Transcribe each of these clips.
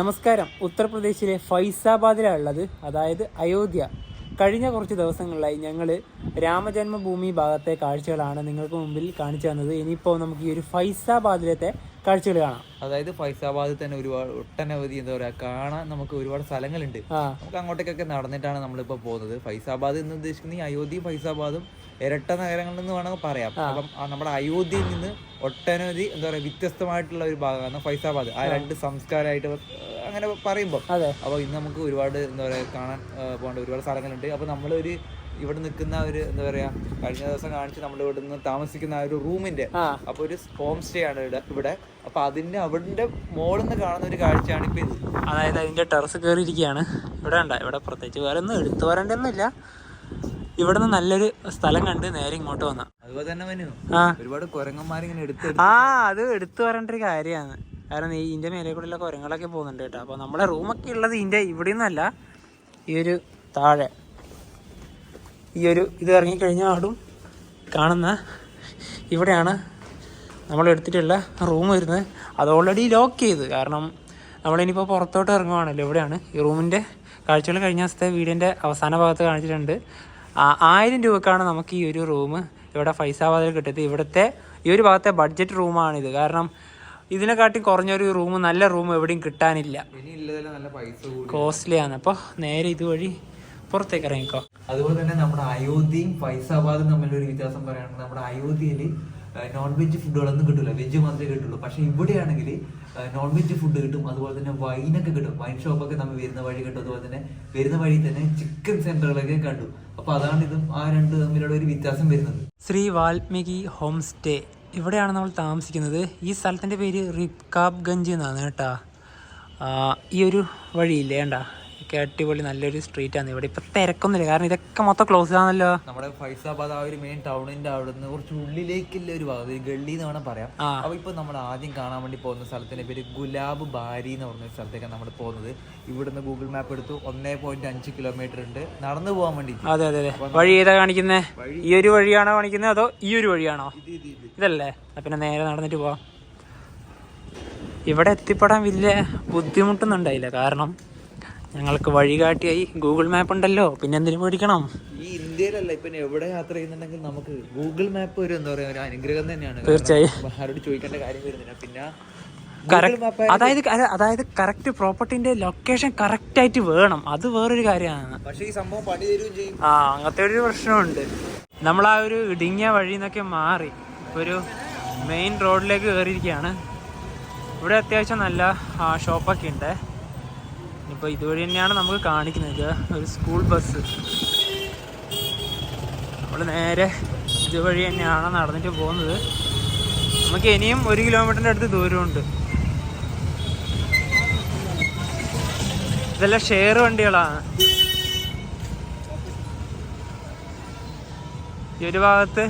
നമസ്കാരം. ഉത്തർപ്രദേശിലെ ഫൈസാബാദിലാണ് ഉള്ളത്, അതായത് അയോധ്യ. കഴിഞ്ഞ കുറച്ച് ദിവസങ്ങളിലായി ഞങ്ങൾ രാമജന്മഭൂമി ഭാഗത്തെ കാഴ്ചകളാണ് നിങ്ങൾക്ക് മുമ്പിൽ കാണിച്ചു തന്നത്. ഇനിയിപ്പോൾ നമുക്ക് ഈ ഒരു ഫൈസാബാദിലത്തെ കാഴ്ചകൾ കാണാം. അതായത് ഫൈസാബാദിൽ തന്നെ ഒട്ടനവധി എന്താ പറയാ കാണാൻ നമുക്ക് ഒരുപാട് സ്ഥലങ്ങളുണ്ട്. നമുക്ക് അങ്ങോട്ടേക്കൊക്കെ നടന്നിട്ടാണ് നമ്മളിപ്പോൾ പോകുന്നത്. ഫൈസാബാദ് എന്ന് ഉദ്ദേശിക്കുന്നത് ഈ അയോധ്യയും ഫൈസാബാദും ഇരട്ട നഗരങ്ങളെന്ന് വേണമെങ്കിൽ പറയാം. അപ്പം നമ്മുടെ അയോധ്യയിൽ നിന്ന് ഒട്ടനവധി എന്താ പറയാ വ്യത്യസ്തമായിട്ടുള്ള ഒരു ഭാഗമാണ് ഫൈസാബാദ്. ആ രണ്ട് സംസ്കാരമായിട്ട് അങ്ങനെ പറയുമ്പോൾ അപ്പോൾ ഇന്ന് നമുക്ക് ഒരുപാട് എന്താ പറയാ കാണാൻ പോകേണ്ട ഒരുപാട് സ്ഥലങ്ങളുണ്ട്. അപ്പോൾ നമ്മളൊരു ഇവിടെ നിൽക്കുന്ന ഒരു എന്താ പറയാ കഴിഞ്ഞ ദിവസം കാണിച്ച് നമ്മൾ ഇവിടെ നിന്ന് താമസിക്കുന്ന ആ ഒരു റൂമിന്റെ അപ്പൊ ഒരു ഹോം സ്റ്റേ ആണ് ഇവിടെ. അപ്പൊ അതിന്റെ അവിടെ മോളിൽ നിന്ന് കാണുന്ന ഒരു കാഴ്ചയാണ് ഇപ്പൊ ഇത്. അതായത് അതിന്റെ ടെറസ് കയറിയിരിക്കുകയാണ്. ഇവിടെ പ്രത്യേകിച്ച് വേറെ ഒന്നും എടുത്തു പറയേണ്ടൊന്നുമില്ല. ഇവിടെ നിന്ന് നല്ലൊരു സ്ഥലം കണ്ട് നേരെ ഇങ്ങോട്ട് വന്ന അതുപോലെ തന്നെ ഒരുപാട് കുരങ്ങന്മാരിങ്ങനെ അത് എടുത്തു പറയേണ്ട ഒരു കാര്യമാണ്. കാരണം ഇതിന്റെ മേലെ കൂടെയുള്ള കുരങ്ങളൊക്കെ പോകുന്നുണ്ട് കേട്ടോ. അപ്പൊ നമ്മളെ റൂമൊക്കെ ഉള്ളത് ഇതിന്റെ ഇവിടെ നിന്നല്ല, ഈ ഒരു താഴെ ഈ ഒരു ഇത് ഇറങ്ങിക്കഴിഞ്ഞാൽ ആടും കാണുന്ന ഇവിടെയാണ് നമ്മൾ എടുത്തിട്ടുള്ള റൂം വരുന്നത്. അത് ഓൾറെഡി ലോക്ക് ചെയ്ത്, കാരണം നമ്മളിനിപ്പോൾ പുറത്തോട്ട് ഇറങ്ങുവാണല്ലോ. ഇവിടെയാണ് ഈ റൂമിൻ്റെ കാഴ്ചകൾ. കഴിഞ്ഞ ദിവസത്തെ വീടിൻ്റെ അവസാന ഭാഗത്ത് കാണിച്ചിട്ടുണ്ട്. 1000 രൂപക്കാണ് നമുക്ക് ഈ ഒരു റൂം ഇവിടെ ഫൈസാബാദിൽ കിട്ടിയത്. ഇവിടുത്തെ ഈ ഒരു ഭാഗത്തെ ബഡ്ജറ്റ് റൂമാണിത്. കാരണം ഇതിനെക്കാട്ടി കുറഞ്ഞൊരു റൂം, നല്ല റൂം എവിടെയും കിട്ടാനില്ല, കോസ്റ്റ്ലിയാണ്. അപ്പോൾ നേരെ ഇതുവഴി പുറത്തേക്ക് ഇറങ്ങിക്കോ. അതുപോലെ തന്നെ നമ്മുടെ അയോധ്യയും ഫൈസാബാദും തമ്മിലൊരു വ്യത്യാസം പറയുകയാണെങ്കിൽ നമ്മുടെ അയോധ്യയിൽ നോൺ വെജ് ഫുഡുകളൊന്നും കിട്ടില്ല, വെജ് മാത്രമേ കിട്ടുള്ളൂ. പക്ഷെ ഇവിടെയാണെങ്കിൽ നോൺ വെജ് ഫുഡ് കിട്ടും, അതുപോലെ തന്നെ വൈനൊക്കെ കിട്ടും. വൈൻ ഷോപ്പൊക്കെ നമ്മൾ വരുന്ന വഴി കിട്ടും. അതുപോലെ തന്നെ വരുന്ന വഴി തന്നെ ചിക്കൻ സെന്ററുകളൊക്കെ കണ്ടു. അപ്പൊ അതാണ് ഇതും ആ രണ്ട് തമ്മിലുള്ള ഒരു വ്യത്യാസം വരുന്നത്. ശ്രീ വാൽമീകി ഹോം സ്റ്റേ, ഇവിടെയാണ് നമ്മൾ താമസിക്കുന്നത്. ഈ സ്ഥലത്തിന്റെ പേര് റിക്കാബ്ഗഞ്ച് എന്നാണ് കേട്ടാ. ഈ ഒരു വഴിയില്ലേ വേണ്ട, അടിപൊളി നല്ലൊരു സ്ട്രീറ്റ് ആണ്. ഇവിടെ ഇപ്പൊ തിരക്കൊന്നുമില്ല, കാരണം ഇതൊക്കെ മൊത്തം ക്ലോസ് ആണല്ലോ. നമ്മുടെ ഫൈസാബാദ് ആ ഒരു മെയിൻ ടൗണിന്റെ അവിടെ നിന്ന് കുറച്ച് ഉള്ളിലേക്കുള്ള ഒരു ഭാഗം, ഒരു ഗള്ളി എന്ന് വേണം പറയാം. അപ്പൊ ഇപ്പൊ നമ്മൾ ആദ്യം കാണാൻ വേണ്ടി പോകുന്ന സ്ഥലത്തിന്റെ പേര് ഗുലാബ് ബാരി എന്ന് പറഞ്ഞ സ്ഥലത്തേക്കാണ് നമ്മൾ പോകുന്നത്. ഇവിടുന്ന് ഗൂഗിൾ മാപ്പ് എടുത്തു 1.5 കിലോമീറ്റർ ഉണ്ട് നടന്നു പോകാൻ വേണ്ടി. അതെ അതെ അതെ. വഴി ഏതാ കാണിക്കുന്നത്? ഈ ഒരു വഴിയാണോ കാണിക്കുന്നത് അതോ ഈ ഒരു വഴിയാണോ? ഇതല്ലേ. പിന്നെ നേരെ നടന്നിട്ട് പോവാം. ഇവിടെ എത്തിപ്പെടാൻ വലിയ ബുദ്ധിമുട്ടൊന്നുണ്ടായില്ല, കാരണം ഞങ്ങൾക്ക് വഴികാട്ടിയായി ഗൂഗിൾ മാപ്പ് ഉണ്ടല്ലോ, പിന്നെ എന്തിനു പേടിക്കണം. ഈ ഇന്ത്യയിലല്ല, ഇപ്പൊ എവിടെ യാത്ര ചെയ്യുന്നുണ്ടെങ്കിൽ നമുക്ക് ഗൂഗിൾ മാപ്പ് ഒരു എന്താ പറയാ ഒരു അനുഗ്രഹം തന്നെയാണ്. തീർച്ചയായും ആരോട് ചോദിക്കേണ്ട കാര്യം വരുന്നില്ല. പിന്നെ അതായത് കറക്റ്റ് പ്രോപ്പർട്ടിന്റെ ലൊക്കേഷൻ കറക്റ്റ് ആയിട്ട് വേണം, അത് വേറൊരു കാര്യമാണ്. പക്ഷേ ഈ സംഭവം പണി തരുകയും ചെയ്യും. അങ്ങനത്തെ ഒരു പ്രശ്നമുണ്ട്. നമ്മൾ ആ ഒരു ഇടുങ്ങിയ വഴി നിന്നൊക്കെ മാറി ഒരു മെയിൻ റോഡിലേക്ക് കയറിയിരിക്കുകയാണ്. ഇവിടെ അത്യാവശ്യം നല്ല ഷോപ്പൊക്കെ ഉണ്ട്. ഇപ്പോൾ ഇതുവഴി തന്നെയാണ് നമുക്ക് കാണിക്കുന്നത് ഒരു സ്കൂൾ ബസ്. നമ്മൾ നേരെ ഇതുവഴി തന്നെയാണ് നടന്നിട്ട് പോകുന്നത്. നമുക്ക് ഇനിയും 1 കിലോമീറ്ററിൻ്റെ അടുത്ത് ദൂരമുണ്ട്. ഇതെല്ലാം ഷെയർ വണ്ടികളാണ്. ഈ ഒരു ഭാഗത്ത്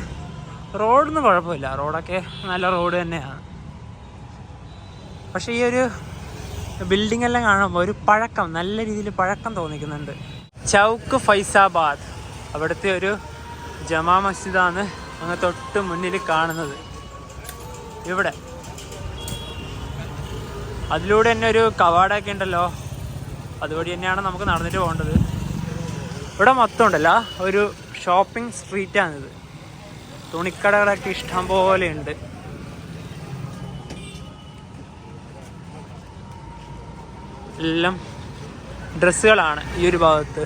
റോഡൊന്നും കുഴപ്പമില്ല, റോഡൊക്കെ നല്ല റോഡ് തന്നെയാണ്. പക്ഷേ ഈ ഒരു ബിൽഡിംഗ് എല്ലാം കാണുമ്പോൾ ഒരു പഴക്കം, നല്ല രീതിയിൽ പഴക്കം തോന്നിക്കുന്നുണ്ട്. ചൗക്ക് ഫൈസാബാദ്, അവിടുത്തെ ഒരു ജമാ മസ്ജിദാണ് അങ്ങ് തൊട്ട് മുന്നിൽ കാണുന്നത്. ഇവിടെ അതിലൂടെ തന്നെ ഒരു കവാടമൊക്കെ ഉണ്ടല്ലോ, അതുവഴി തന്നെയാണ് നമുക്ക് നടന്നിട്ട് പോകേണ്ടത്. ഇവിടെ മൊത്തം ഉണ്ടല്ലോ ഒരു ഷോപ്പിംഗ് സ്ട്രീറ്റാണിത്. തുണിക്കടകളൊക്കെ ഇഷ്ടം പോലെ ഉണ്ട്. എല്ലാം ഡ്രസ്സുകളാണ് ഈ ഒരു ഭാഗത്ത്.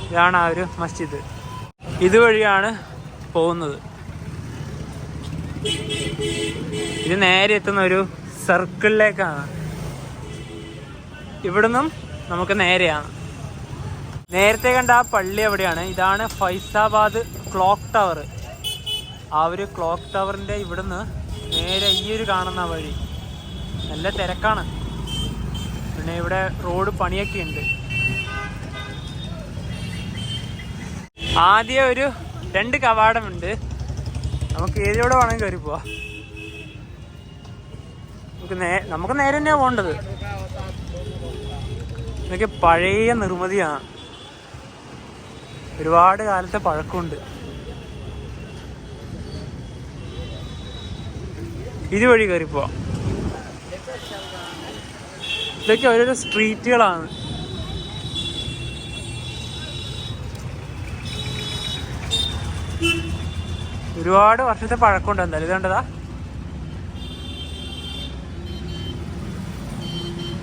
ഇതാണ് ആ ഒരു മസ്ജിദ്. ഇതുവഴിയാണ് പോകുന്നത്. ഇത് നേരെ എത്തുന്ന ഒരു സർക്കിളിലേക്കാണ്. ഇവിടുന്നും നമുക്ക് നേരെയാണ്. നേരത്തെ കണ്ട ആ പള്ളി എവിടെയാണ്? ഇതാണ് ഫൈസാബാദ് ക്ലോക്ക് ടവർ. ആ ഒരു ക്ലോക്ക് ടവറിൻ്റെ ഇവിടുന്ന് നേരെ ഈ ഒരു കാണുന്ന വഴി. നല്ല തിരക്കാണ്. പിന്നെ ഇവിടെ റോഡ് പണിയൊക്കെ ഉണ്ട്. ആദ്യം ഒരു 2 കവാടമുണ്ട്. നമുക്ക് ഏതിലൂടെ വേണമെങ്കിൽ കയറി പോവാം. നമുക്ക് നേരെ തന്നെയാണ് പോകേണ്ടത്. ഇതൊക്കെ പഴയ നിർമ്മിതിയാണ്, ഒരുപാട് കാലത്തെ പഴക്കമുണ്ട്. ഇതുവഴി കയറി പോവാം. ഇതൊക്കെ ഓരോരോ സ്ട്രീറ്റുകളാണ്. ഒരുപാട് വർഷത്തെ പഴക്കമുണ്ട് എന്തായാലും. ഇത് കണ്ടതാ.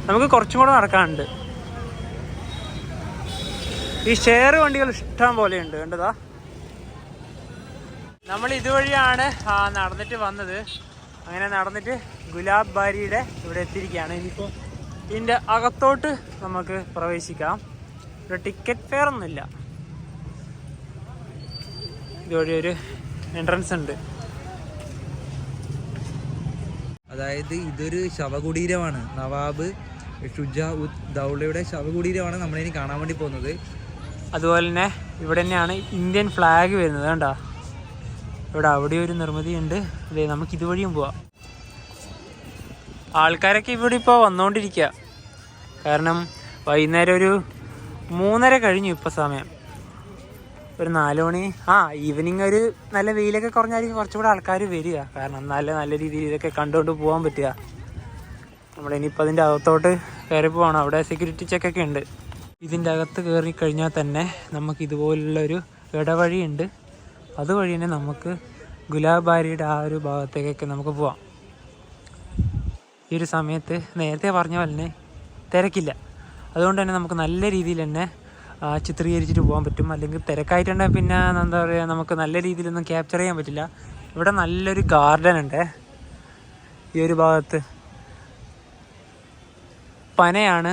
നമുക്ക് കുറച്ചും കൂടെ നടക്കാനുണ്ട്. ഈ ഷെയർ വണ്ടികൾ ഇഷ്ടം പോലെയുണ്ട്. കണ്ടതാ. നമ്മൾ ഇതുവഴിയാണ് നടന്നിട്ട് വന്നത്. അങ്ങനെ നടന്നിട്ട് ഗുലാബ് ബാരിയുടെ ഇവിടെ എത്തിയിരിക്കുകയാണ്. ഇനിയിപ്പോൾ ഇതിൻ്റെ അകത്തോട്ട് നമുക്ക് പ്രവേശിക്കാം. ഇവിടെ ടിക്കറ്റ് ഫെയർ ഒന്നുമില്ല. ഇതുവഴി ഒരു എൻട്രൻസ് ഉണ്ട്. അതായത് ഇതൊരു ശവകുടീരമാണ്. നവാബ് ഷുജാ ഉദ് ദൗളയുടെ ശവകുടീരമാണ് നമ്മളിനി കാണാൻ വേണ്ടി പോകുന്നത്. അതുപോലെ തന്നെ ഇവിടെ തന്നെയാണ് ഇന്ത്യൻ ഫ്ലാഗ് വരുന്നത്. കണ്ടോ, ഇവിടെ അവിടെ ഒരു നിർമ്മിതി ഉണ്ട്. അല്ലേ, നമുക്ക് ഇതുവഴിയും പോവാം. ആൾക്കാരൊക്കെ ഇവിടെ ഇപ്പോൾ വന്നുകൊണ്ടിരിക്കുക. കാരണം വൈകുന്നേരം ഒരു 3:30 കഴിഞ്ഞു ഇപ്പോൾ സമയം. ഒരു 4 മണി ഈവനിങ് ഒരു നല്ല വെയിലൊക്കെ കുറഞ്ഞായിരിക്കും കുറച്ചുകൂടെ ആൾക്കാർ വരിക. കാരണം നല്ല രീതിയിൽ ഇതൊക്കെ കണ്ടുകൊണ്ട് പോകാൻ പറ്റുക. നമ്മളിനിയിപ്പോൾ അതിൻ്റെ അകത്തോട്ട് കയറി പോകണം. അവിടെ സെക്യൂരിറ്റി ചെക്കൊക്കെ ഉണ്ട്. ഇതിൻ്റെ അകത്ത് കയറി കഴിഞ്ഞാൽ തന്നെ നമുക്ക് ഇതുപോലുള്ളൊരു ഇടവഴിയുണ്ട്. അതുവഴി തന്നെ നമുക്ക് ഗുലാബ് ബാരിയുടെ ആ ഒരു ഭാഗത്തേക്കൊക്കെ നമുക്ക് പോവാം. ഈ ഒരു സമയത്ത് നേരത്തെ പറഞ്ഞ പോലെ തന്നെ തിരക്കില്ല. അതുകൊണ്ട് തന്നെ നമുക്ക് നല്ല രീതിയിൽ തന്നെ ചിത്രീകരിച്ചിട്ട് പോകാൻ പറ്റും. അല്ലെങ്കിൽ തിരക്കായിട്ടുണ്ടെങ്കിൽ പിന്നെ എന്താ പറയുക, നമുക്ക് നല്ല രീതിയിലൊന്നും ക്യാപ്ചർ ചെയ്യാൻ പറ്റില്ല. ഇവിടെ നല്ലൊരു ഗാർഡൻ ഉണ്ട്. ഈ ഒരു ഭാഗത്ത് പനയാണ്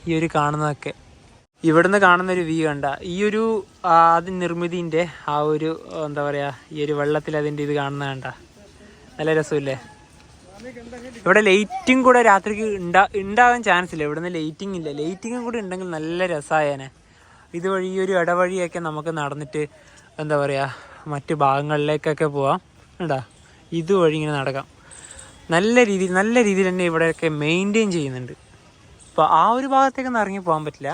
ഈ ഒരു കാണുന്നതൊക്കെ. ഇവിടുന്ന് കാണുന്നൊരു വ്യൂ കണ്ട ഈ ഒരു നിർമ്മിതിൻ്റെ ആ ഒരു എന്താ പറയുക, ഈ ഒരു വെള്ളത്തിൽ അതിൻ്റെ ഇത് കാണുന്ന കണ്ട നല്ല രസമില്ലേ. ഇവിടെ ലൈറ്റിംഗ് കൂടെ രാത്രിക്ക് ഉണ്ടാകാൻ ചാൻസ് ഇല്ല. ഇവിടുന്ന് ലൈറ്റിംഗ് ഇല്ല. ലൈറ്റിങ്ങും കൂടി ഉണ്ടെങ്കിൽ നല്ല രസമായേനെ. ഇതുവഴി ഈ ഒരു ഇടവഴിയൊക്കെ നമുക്ക് നടന്നിട്ട് എന്താ പറയുക മറ്റ് ഭാഗങ്ങളിലേക്കൊക്കെ പോവാം. കേട്ടാ, ഇതുവഴി ഇങ്ങനെ നടക്കാം. നല്ല രീതിയിൽ തന്നെ ഇവിടെയൊക്കെ മെയിൻറ്റെയിൻ ചെയ്യുന്നുണ്ട്. അപ്പോൾ ആ ഒരു ഭാഗത്തേക്കൊന്നും ഇറങ്ങി പോകാൻ പറ്റില്ല.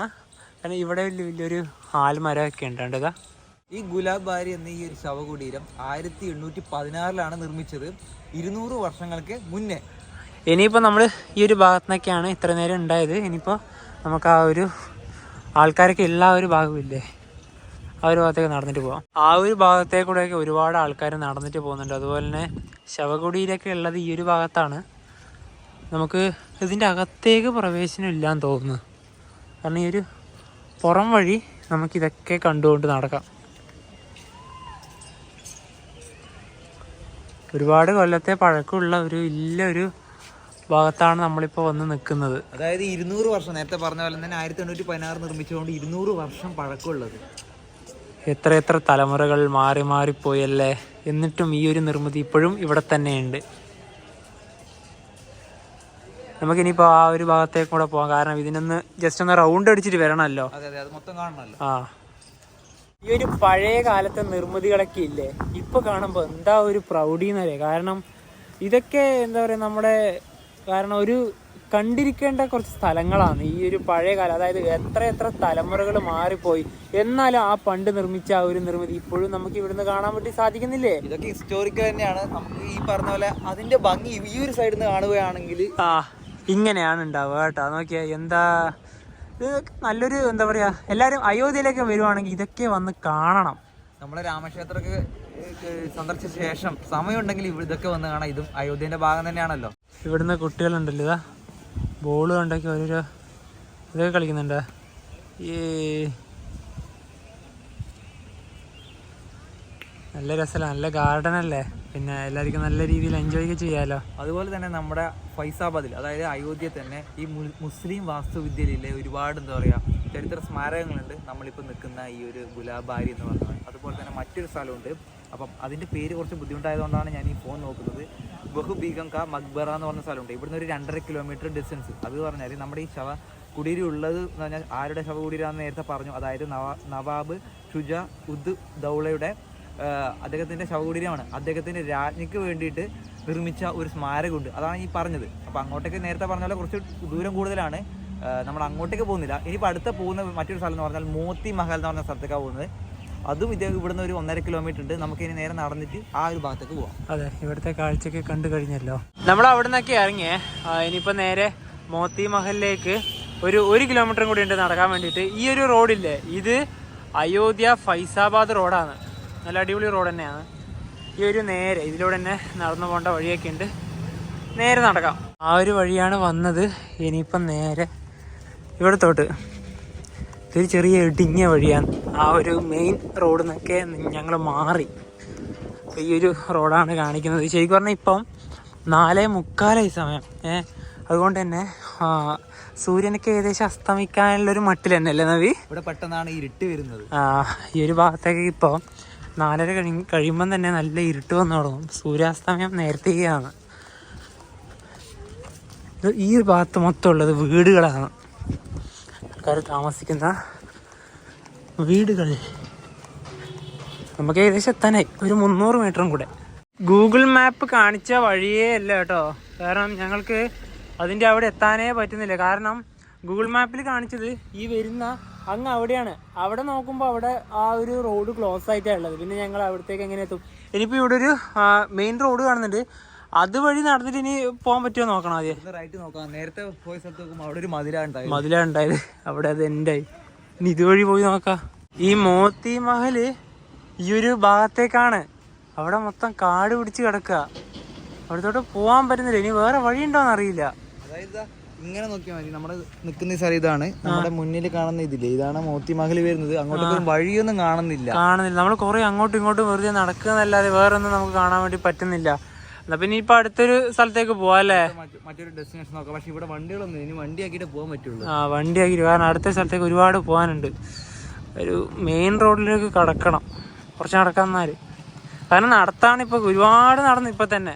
കാരണം ഇവിടെ വലിയൊരു ആൽമരമൊക്കെ ഉണ്ട്. കണ്ടതാ. ഈ ഗുലാബ് ബാരി എന്ന ഈ ഒരു ശവകുടീരം 1816 നിർമ്മിച്ചത്. 200 വർഷങ്ങൾക്ക് മുന്നേ. ഇനിയിപ്പോൾ നമ്മൾ ഈ ഒരു ഭാഗത്തുനിന്നൊക്കെയാണ് ഇത്ര നേരം ഉണ്ടായത്. ഇനിയിപ്പോൾ നമുക്ക് ആ ഒരു ആൾക്കാരൊക്കെ ഉള്ള ആ ഒരു ഭാഗമില്ലേ, ആ ഒരു ഭാഗത്തേക്ക് നടന്നിട്ട് പോകാം. ആ ഒരു ഭാഗത്തേക്കൂടെയൊക്കെ ഒരുപാട് ആൾക്കാർ നടന്നിട്ട് പോകുന്നുണ്ട്. അതുപോലെ തന്നെ ശവകുടീരൊക്കെ ഉള്ളത് ഈ ഒരു ഭാഗത്താണ്. നമുക്ക് ഇതിൻ്റെ അകത്തേക്ക് പ്രവേശനം ഇല്ലാന്ന് തോന്നുന്നു. കാരണം ഈ ഒരു പുറം വഴി നമുക്കിതൊക്കെ കണ്ടുകൊണ്ട് നടക്കാം. ഒരുപാട് കൊല്ലത്തെ പഴക്കമുള്ള ഒരു ഭാഗത്താണ് നമ്മളിപ്പോൾ വന്ന് നിൽക്കുന്നത്. അതായത് 200 വർഷം, നേരത്തെ പറഞ്ഞ പോലെ തന്നെ 1816 നിർമ്മിച്ചുകൊണ്ട് 200 വർഷം പഴക്കമുള്ളത്. എത്ര തലമുറകൾ മാറിപ്പോയല്ലേ. എന്നിട്ടും ഈ ഒരു നിർമ്മിതി ഇപ്പോഴും ഇവിടെ തന്നെയുണ്ട്. നമുക്കിനിയിപ്പോൾ ആ ഒരു ഭാഗത്തേക്ക് കൂടെ പോകാം. കാരണം ഇതിനൊന്ന് ജസ്റ്റ് ഒന്ന് റൗണ്ട് അടിച്ചിട്ട് വരണമല്ലോ. അത് മൊത്തം കാണണമല്ലോ. ഈ ഒരു പഴയ കാലത്തെ നിർമ്മിതികളൊക്കെ ഇല്ലേ, ഇപ്പോൾ കാണുമ്പോൾ എന്താ ഒരു പ്രൗഢിന്നറിയാം. കാരണം ഇതൊക്കെ എന്താ പറയുക നമ്മുടെ, കാരണം ഒരു കണ്ടിരിക്കേണ്ട കുറച്ച് സ്ഥലങ്ങളാണ് ഈ ഒരു പഴയ കാലം. അതായത് എത്ര തലമുറകൾ മാറിപ്പോയി, എന്നാലും ആ പണ്ട് നിർമ്മിച്ച ആ ഒരു നിർമ്മിതി ഇപ്പോഴും നമുക്ക് ഇവിടുന്ന് കാണാൻ വേണ്ടി സാധിക്കുന്നില്ലേ. ഇതൊക്കെ ഹിസ്റ്റോറിക്കൽ തന്നെയാണ്. നമുക്ക് ഈ പറഞ്ഞ പോലെ അതിന്റെ ഭംഗി ഈ ഒരു സൈഡിൽ നിന്ന് കാണുകയാണെങ്കിൽ ഇങ്ങനെയാണ് ഉണ്ടാവുക കേട്ടോ. നോക്കിയാ എന്താ ഇത് നല്ലൊരു എന്താ പറയാ, എല്ലാവരും അയോധ്യയിലേക്ക് വരുവാണെങ്കിൽ ഇതൊക്കെ വന്ന് കാണണം. നമ്മളെ രാമക്ഷേത്രമൊക്കെ സന്ദർശിച്ച ശേഷം സമയമുണ്ടെങ്കിൽ ഇതൊക്കെ വന്ന് കാണാം. ഇതും അയോധ്യന്റെ ഭാഗം തന്നെയാണല്ലോ. ഇവിടുന്ന് കുട്ടികളുണ്ടല്ലോ, ഇതാ ബോൾ കൊണ്ടൊക്കെ ഓരോരോ ഇതൊക്കെ കളിക്കുന്നുണ്ട്. ഈ നല്ല രസമല്ല, നല്ല ഗാർഡൻ അല്ലേ. പിന്നെ എല്ലാവർക്കും നല്ല രീതിയിൽ എൻജോയ് ചെയ്യാമല്ലോ. അതുപോലെ തന്നെ നമ്മുടെ ഫൈസാബാദിൽ, അതായത് അയോധ്യ തന്നെ ഈ മുസ്ലിം വാസ്തുവിദ്യയിലെ ഒരുപാട് എന്താ പറയുക ചരിത്ര സ്മാരകങ്ങളുണ്ട്. നമ്മളിപ്പോൾ നിൽക്കുന്ന ഈ ഒരു ഗുലാബ് ബാരി എന്ന് പറഞ്ഞാൽ. അതുപോലെ തന്നെ മറ്റൊരു സ്ഥലമുണ്ട്. അപ്പം അതിൻ്റെ പേര് കുറച്ച് ബുദ്ധിമുട്ടായതുകൊണ്ടാണ് ഞാൻ ഈ ഫോൺ നോക്കുന്നത്. ബഹു ബീഗം കാ മക്ബറ എന്ന് പറഞ്ഞ സ്ഥലമുണ്ട്. ഇവിടുന്ന് ഒരു 2.5 കിലോമീറ്റർ ഡിസ്റ്റൻസ്. അത് പറഞ്ഞാൽ നമ്മുടെ ഈ കുടീരി ഉള്ളത് എന്ന് പറഞ്ഞാൽ ആരുടെ ശവകുടീരാന്ന് നേരത്തെ പറഞ്ഞു. അതായത് നവാബ് ഷുജാ ഉദ് ദൗളയുടെ അദ്ദേഹത്തിൻ്റെ ശവകുടീരമാണ്. അദ്ദേഹത്തിൻ്റെ രാജ്ഞിക്ക് വേണ്ടിയിട്ട് നിർമ്മിച്ച ഒരു സ്മാരകമുണ്ട്. അതാണ് ഈ പറഞ്ഞത്. അപ്പോൾ അങ്ങോട്ടേക്ക് നേരത്തെ പറഞ്ഞ പോലെ കുറച്ച് ദൂരം കൂടുതലാണ്. നമ്മൾ അങ്ങോട്ടേക്ക് പോകുന്നില്ല. ഇനിയിപ്പോൾ അടുത്ത പോകുന്ന മറ്റൊരു സ്ഥലം എന്ന് പറഞ്ഞാൽ മോത്തി മഹൽ എന്ന് പറഞ്ഞ സ്ഥലത്തേക്കാണ് പോകുന്നത്. അതും ഇവിടുന്ന് ഒരു 1.5 കിലോമീറ്റർ ഉണ്ട്. നമുക്ക് ഇനി നേരെ നടന്നിട്ട് ആ ഒരു ഭാഗത്തേക്ക് പോകാം. അതെ, ഇവിടുത്തെ കാഴ്ചയൊക്കെ കണ്ടു കഴിഞ്ഞല്ലോ. നമ്മൾ അവിടെ നിന്നൊക്കെ ഇറങ്ങിയേ. ഇനിയിപ്പോൾ നേരെ മോത്തി മഹലിലേക്ക് ഒരു കിലോമീറ്ററും കൂടി ഉണ്ട് നടക്കാൻ വേണ്ടിയിട്ട്. ഈ ഒരു റോഡില്ലേ, ഇത് അയോധ്യ ഫൈസാബാദ് റോഡാണ്. നല്ല അടിപൊളി റോഡ് തന്നെയാണ്. ഈ ഒരു നേരെ ഇതിലൂടെ തന്നെ നടന്നു പോകേണ്ട വഴിയൊക്കെ ഉണ്ട്. നേരെ നടക്കാം. ആ ഒരു വഴിയാണ് വന്നത്. ഇനിയിപ്പം നേരെ ഇവിടത്തോട്ട്. ഇതൊരു ചെറിയ ഇടുങ്ങിയ വഴിയാണ്. ആ ഒരു മെയിൻ റോഡിൽ നിന്നൊക്കെ ഞങ്ങൾ മാറി ഈ ഒരു റോഡാണ് കാണിക്കുന്നത്. ശരിക്കും പറഞ്ഞാൽ ഇപ്പം 4:45 സമയം. അതുകൊണ്ട് തന്നെ സൂര്യനൊക്കെ ഏകദേശം അസ്തമിക്കാനുള്ളൊരു മട്ടിൽ തന്നെ അല്ലേ നവി? ഇവിടെ പെട്ടെന്നാണ് ഇരുട്ട് വരുന്നത്. ഈ ഒരു ഭാഗത്തേക്ക് ഇപ്പോൾ 4:30 കഴിയുമ്പം തന്നെ നല്ല ഇരുട്ട് വന്നു തുടങ്ങും. സൂര്യാസ്തമയം നേരത്തെയാണ്. ഈ ഒരു ഭാഗത്ത് മൊത്തം ഉള്ളത് വീടുകളാണ്. ആൾക്കാർ താമസിക്കുന്ന വീടുകൾ. നമുക്ക് ഏകദേശം എത്താനായി ഒരു 300 മീറ്ററും കൂടെ. ഗൂഗിൾ മാപ്പ് കാണിച്ച വഴിയേ അല്ല കേട്ടോ. കാരണം ഞങ്ങൾക്ക് അതിൻ്റെ അവിടെ എത്താനേ പറ്റുന്നില്ല. കാരണം ഗൂഗിൾ മാപ്പിൽ കാണിച്ചത് ഈ വരുന്ന അങ്ങ് അവിടെയാണ്. അവിടെ നോക്കുമ്പോൾ അവിടെ ആ ഒരു റോഡ് ക്ലോസ് ആയിട്ടാണ് ഉള്ളത്. പിന്നെ ഞങ്ങൾ അവിടത്തേക്ക് എങ്ങനെ എത്തും? ഇനിയിപ്പോൾ ഇവിടെ ഒരു മെയിൻ റോഡ് കാണുന്നുണ്ട്. അതുവഴി നടന്നിട്ട് ഇനി പോകാൻ പറ്റുമോ നോക്കണം. ആദ്യം റൈറ്റ് നോക്കാം. നേരത്തെ പോയ സ്ഥലത്ത് നോക്കുമ്പോൾ അവിടെ ഒരു മതിലാണ് ഉണ്ടായത്. അവിടെ അത് എൻഡായി. ഇനി ഇതുവഴി പോയി നോക്കാം. ഈ മോത്തി മഹൽ ഈ ഒരു ഭാഗത്തേക്കാണ്. അവിടെ മൊത്തം കാട് പിടിച്ച് കിടക്കുക. അവിടത്തോട്ട് പോകാൻ പറ്റുന്നില്ല. ഇനി വേറെ വഴി ഉണ്ടോന്ന് അറിയില്ല. അതായത് ഇങ്ങനെ നോക്കിയാൽ മതി. നമ്മുടെ നിൽക്കുന്ന സ്ഥലം ഇതാണ്. നമ്മുടെ മുന്നിൽ കാണുന്ന ഇതില്ലേ, ഇതാണ് മോത്തി മഹൽ വരുന്നത്. അങ്ങോട്ടേക്ക് വഴിയൊന്നും കാണുന്നില്ല. നമ്മൾ കുറെ അങ്ങോട്ടും ഇങ്ങോട്ടും വെറുതെ നടക്കുന്നതല്ലാതെ വേറെ ഒന്നും നമുക്ക് കാണാൻ വേണ്ടി പറ്റുന്നില്ല. എന്നാ പിന്നെ ഇപ്പൊ അടുത്തൊരു സ്ഥലത്തേക്ക് പോവാം അല്ലേ? മറ്റൊരു ഡെസ്റ്റിനേഷൻ നോക്കാം. പക്ഷെ ഇവിടെ വണ്ടികളൊന്നും, ഇനി വണ്ടി ആക്കിയിട്ട് പോകാൻ പറ്റുള്ളൂ. വണ്ടി ആക്കിയിട്ട്. കാരണം അടുത്ത സ്ഥലത്തേക്ക് ഒരുപാട് പോകാനുണ്ട്. ഒരു മെയിൻ റോഡിലേക്ക് കടക്കണം. കുറച്ച് നടക്കാന്നാല്. കാരണം നടത്താണ് ഇപ്പൊ ഒരുപാട് നടന്നു. ഇപ്പൊ തന്നെ